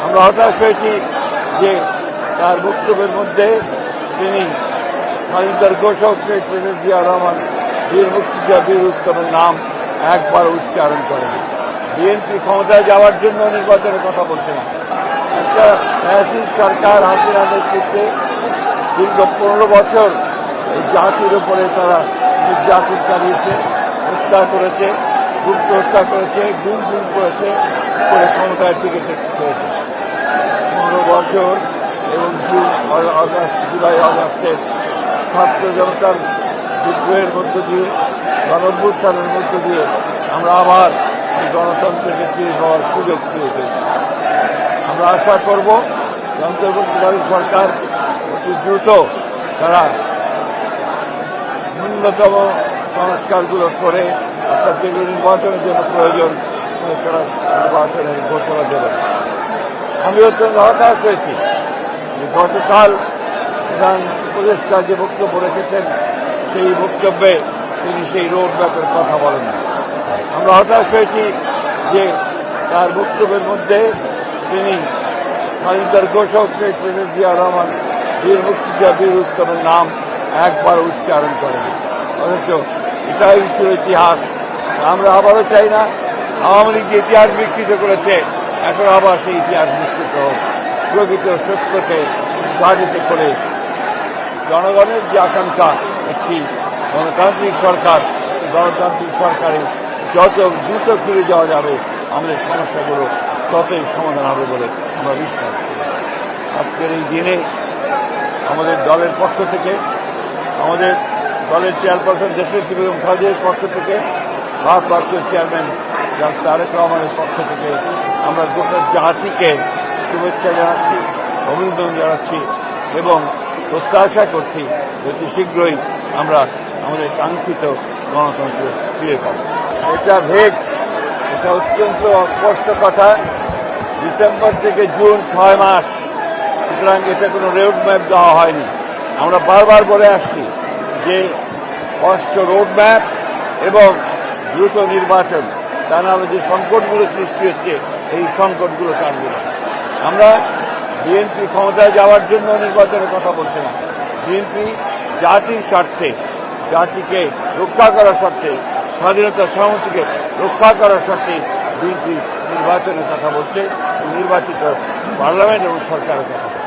আমরা হতাশ হয়েছি যে তার বক্তব্যের মধ্যে তিনি স্বাধীনতার ঘোষক শেখ প্রেসিডেন্ট জিয়া রহমান বীর মুক্তিযোদ্ধা বীর উত্তমের নাম একবার উচ্চারণ করেন। বিএনপি ক্ষমতায় যাওয়ার জন্য নির্বাচনের কথা বলছে না। একটা ফ্যাসিস্ট সরকার হাসিনার নেতৃত্বে দীর্ঘ 15 বছর এই জাতির উপরে তারা নির্যাতন চালিয়েছে, হত্যা করেছে, গুপ্ত হত্যা করেছে, গুম করেছে, করে ক্ষমতায় টিকে থাকতে হয়েছে 15 বছর। এবং জুলাই আগস্টের ছাত্র জনতার বিদ্রোহের মধ্য দিয়ে, গণঅভ্যুত্থানের মধ্য দিয়ে আমরা আবার এই গণতন্ত্রকে ফিরে পাওয়ার সুযোগ ফিরে পেয়েছি। আমরা আশা করব অন্তর্বর্তীকালীন সরকার অতি দ্রুত তারা ন্যূনতম সংস্কারগুলো করে, অর্থাৎ যেগুলো নির্বাচনের জন্য প্রয়োজন তারা নির্বাচনের ঘোষণা দেবেন। আমি অত্যন্ত হতাশ হয়েছি যে গতকাল প্রধান উপদেষ্টা যে বক্তব্য রেখেছেন সেই বক্তব্যে তিনি সেই রোড ম্যাপের কথা বলেন না। আমরা হতাশ হয়েছি যে তার বক্তব্যের মধ্যে তিনি স্বাধীনতার ঘোষক শেখ প্রেসিডেন্ট জিয়া রহমান বীর মুক্তিযোদ্ধা বীর উত্তমের নাম একবার উচ্চারণ করেন। অথচ এটাই ছিল ইতিহাস। আমরা আবারও চাই না আওয়ামী লীগ যে ইতিহাস বিকৃত করেছে এখন আবার সেই ইতিহাস বিকৃত হোক। প্রকৃত সত্যকে উদ্ঘাটিত করে জনগণের যে আকাঙ্ক্ষা একটি গণতান্ত্রিক সরকার, গণতান্ত্রিক সরকারে যত দ্রুত ফিরে যাওয়া যাবে আমাদের সমস্যাগুলো ততই সমাধান হবে বলে আমরা বিশ্বাস করি। আজকের এই দিনে আমাদের দলের পক্ষ থেকে, আমাদের দলের চেয়ারপারসন দেশনেত্রী বেগম খালেদার পক্ষ থেকে, ভারপ্রাপ্ত চেয়ারম্যান ডক্টর তারেক রহমানের পক্ষ থেকে আমরা গোটা জাতিকে শুভেচ্ছা জানাচ্ছি, অভিনন্দন জানাচ্ছি এবং প্রত্যাশা করছি অতি শীঘ্রই আমরা আমাদের কাঙ্ক্ষিত গণতন্ত্র ফিরে পাব। এটা এটা অত্যন্ত স্পষ্ট কথা। ডিসেম্বর থেকে জুন 6 মাস, সুতরাং এটা কোনো রোড ম্যাপ দেওয়া হয়নি। আমরা বারবার বলে আসছি যে স্পষ্ট রোড ম্যাপ এবং দ্রুত নির্বাচন, তা না হলে যে সংকটগুলো সৃষ্টি হচ্ছে এই সংকটগুলো কাটবে না। আমরা বিএনপি ক্ষমতায় যাওয়ার জন্য নির্বাচনের কথা বলছি না। বিএনপি জাতির স্বার্থে, জাতিকে রক্ষা করার স্বার্থে, স্বাধীনতা সংহতিকে রক্ষা করার স্বার্থে বিএনপি নির্বাচনের কথা বলছে, নির্বাচিত পার্লামেন্ট এবং সরকারের কথা বলছে।